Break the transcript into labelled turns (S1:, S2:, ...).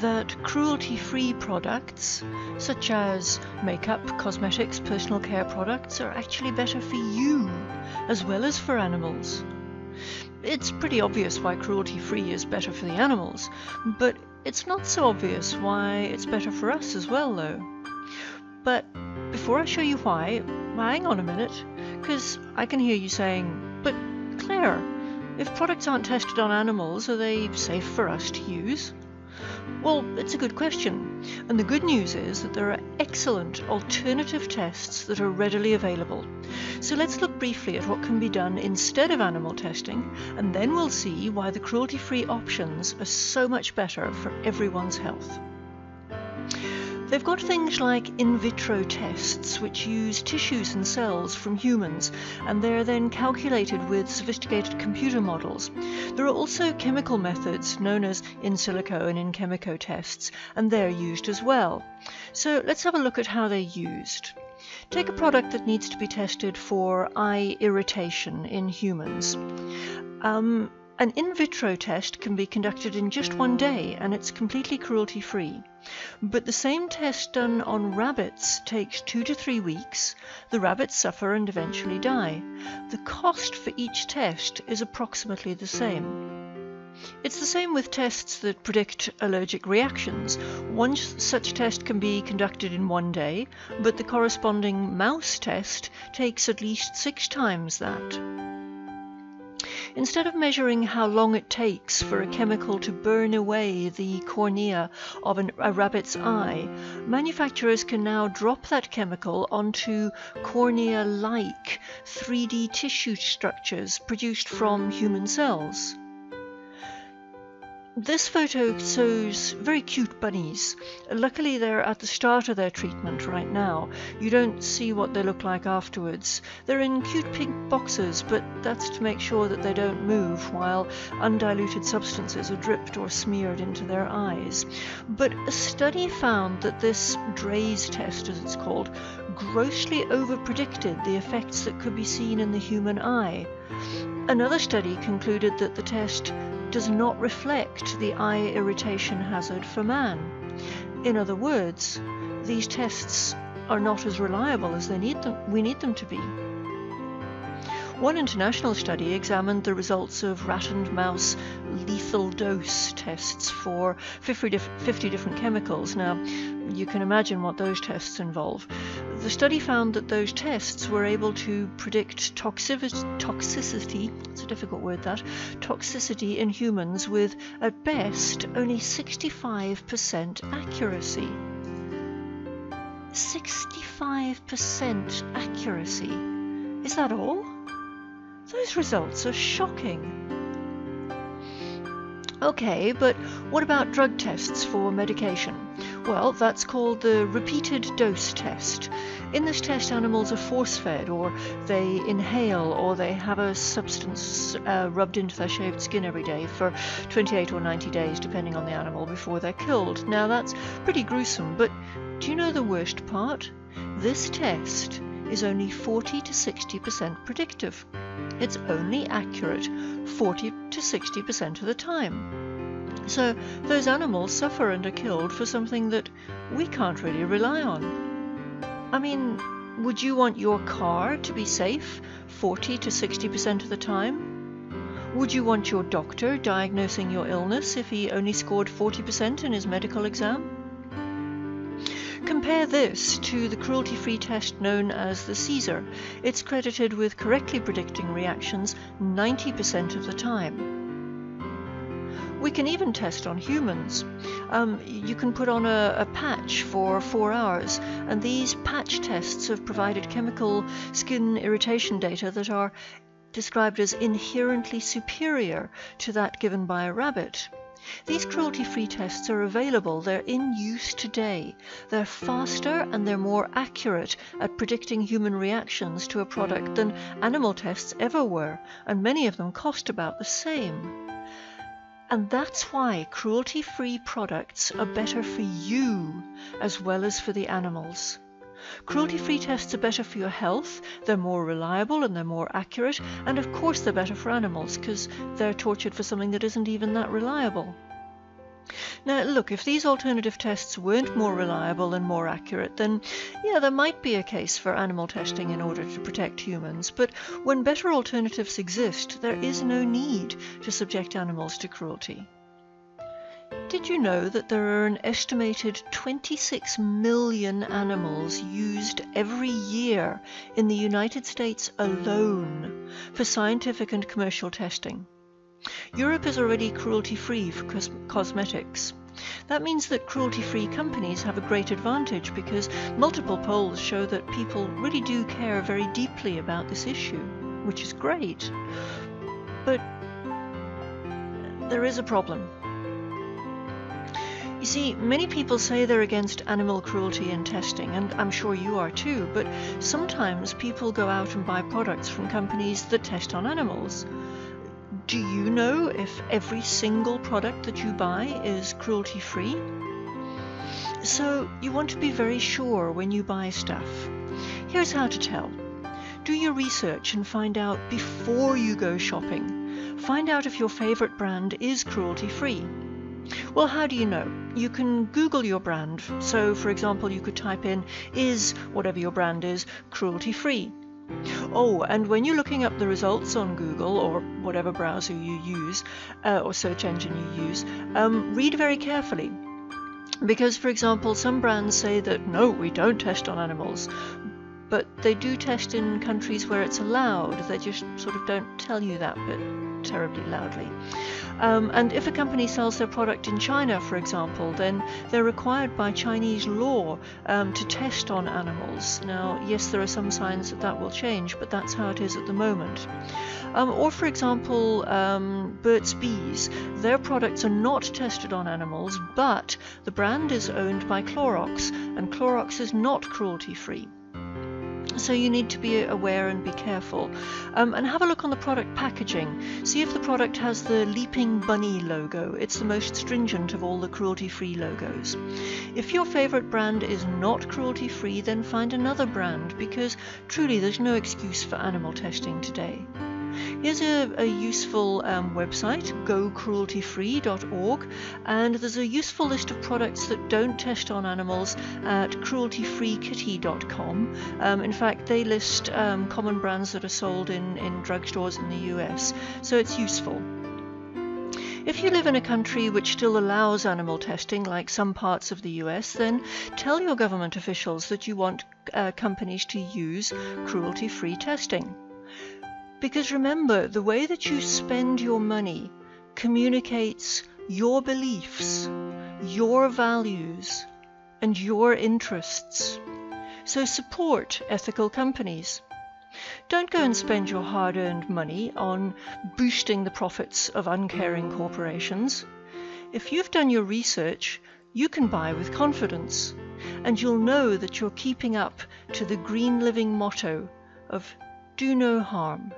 S1: that cruelty-free products, such as makeup, cosmetics, personal care products, are actually better for you as well as for animals. It's pretty obvious why cruelty-free is better for the animals, but it's not so obvious why it's better for us as well, though. But before I show you why, hang on a minute, because I can hear you saying, "But Claire, if products aren't tested on animals, are they safe for us to use?" Well, it's a good question, and the good news is that there are excellent alternative tests that are readily available. So let's look briefly at what can be done instead of animal testing, and then we'll see why the cruelty-free options are so much better for everyone's health. They've got things like in vitro tests, which use tissues and cells from humans, and they're then calculated with sophisticated computer models. There are also chemical methods known as in silico and in chemico tests, and they're used as well. So let's have a look at how they're used. Take a product that needs to be tested for eye irritation in humans. An in vitro test can be conducted in just one day, and it's completely cruelty-free. But the same test done on rabbits takes 2 to 3 weeks. The rabbits suffer and eventually die. The cost for each test is approximately the same. It's the same with tests that predict allergic reactions. One such test can be conducted in one day, but the corresponding mouse test takes at least 6 times that. Instead of measuring how long it takes for a chemical to burn away the cornea of a rabbit's eye, manufacturers can now drop that chemical onto cornea-like 3D tissue structures produced from human cells. This photo shows very cute bunnies. Luckily they're at the start of their treatment right now. You don't see what they look like afterwards. They're in cute pink boxes, but that's to make sure that they don't move while undiluted substances are dripped or smeared into their eyes. But a study found that this Dray's test, as it's called, grossly overpredicted the effects that could be seen in the human eye. Another study concluded that the test does not reflect the eye irritation hazard for man. In other words, these tests are not as reliable as we need them to be. One international study examined the results of rat and mouse lethal dose tests for 50 different chemicals. Now, you can imagine what those tests involve. The study found that those tests were able to predict toxicity, it's a difficult word that, toxicity in humans with, at best, only 65% accuracy. 65% accuracy. Is that all? Those results are shocking. Okay, but what about drug tests for medication? Well, that's called the repeated dose test. In this test, animals are force-fed, or they inhale, or they have a substance rubbed into their shaved skin every day for 28 or 90 days, depending on the animal, before they're killed. Now, that's pretty gruesome, but do you know the worst part? This test is only 40 to 60% predictive. It's only accurate 40 to 60% of the time. So those animals suffer and are killed for something that we can't really rely on. I mean, would you want your car to be safe 40 to 60% of the time? Would you want your doctor diagnosing your illness if he only scored 40% in his medical exam? Compare this to the cruelty-free test known as the Caesar. It's credited with correctly predicting reactions 90% of the time. We can even test on humans. You can put on a patch for 4 hours, and these patch tests have provided chemical skin irritation data that are described as inherently superior to that given by a rabbit. These cruelty-free tests are available, they're in use today. They're faster and they're more accurate at predicting human reactions to a product than animal tests ever were, and many of them cost about the same. And that's why cruelty-free products are better for you as well as for the animals. Cruelty-free tests are better for your health, they're more reliable and they're more accurate, and of course they're better for animals because they're tortured for something that isn't even that reliable. Now look, if these alternative tests weren't more reliable and more accurate, then yeah, there might be a case for animal testing in order to protect humans, but when better alternatives exist, there is no need to subject animals to cruelty. Did you know that there are an estimated 26 million animals used every year in the United States alone for scientific and commercial testing? Europe is already cruelty-free for cosmetics. That means that cruelty-free companies have a great advantage because multiple polls show that people really do care very deeply about this issue, which is great. But there is a problem. You see, many people say they're against animal cruelty and testing, and I'm sure you are too, but sometimes people go out and buy products from companies that test on animals. Do you know if every single product that you buy is cruelty-free? So you want to be very sure when you buy stuff. Here's how to tell. Do your research and find out before you go shopping. Find out if your favorite brand is cruelty-free. Well, how do you know? You can Google your brand. So, for example, you could type in, is whatever your brand is, cruelty-free? Oh, and when you're looking up the results on Google or whatever browser you use, or search engine you use, read very carefully. Because, for example, some brands say that, no, we don't test on animals, but they do test in countries where it's allowed. They just sort of don't tell you that bit terribly loudly. And if a company sells their product in China, for example, then they're required by Chinese law to test on animals. Now, yes, there are some signs that that will change, but that's how it is at the moment. Or, for example, Burt's Bees. Their products are not tested on animals, but the brand is owned by Clorox, and Clorox is not cruelty-free. So you need to be aware and be careful. And have a look on the product packaging. See if the product has the leaping bunny logo. It's the most stringent of all the cruelty-free logos. If your favorite brand is not cruelty-free, then find another brand, because truly there's no excuse for animal testing today. Here's a useful website, gocrueltyfree.org, and there's a useful list of products that don't test on animals at crueltyfreekitty.com. In fact, they list common brands that are sold in drugstores in the US, so it's useful. If you live in a country which still allows animal testing, like some parts of the US, then tell your government officials that you want companies to use cruelty-free testing. Because remember, the way that you spend your money communicates your beliefs, your values, and your interests. So support ethical companies. Don't go and spend your hard-earned money on boosting the profits of uncaring corporations. If you've done your research, you can buy with confidence, and you'll know that you're keeping up to the green living motto of do no harm.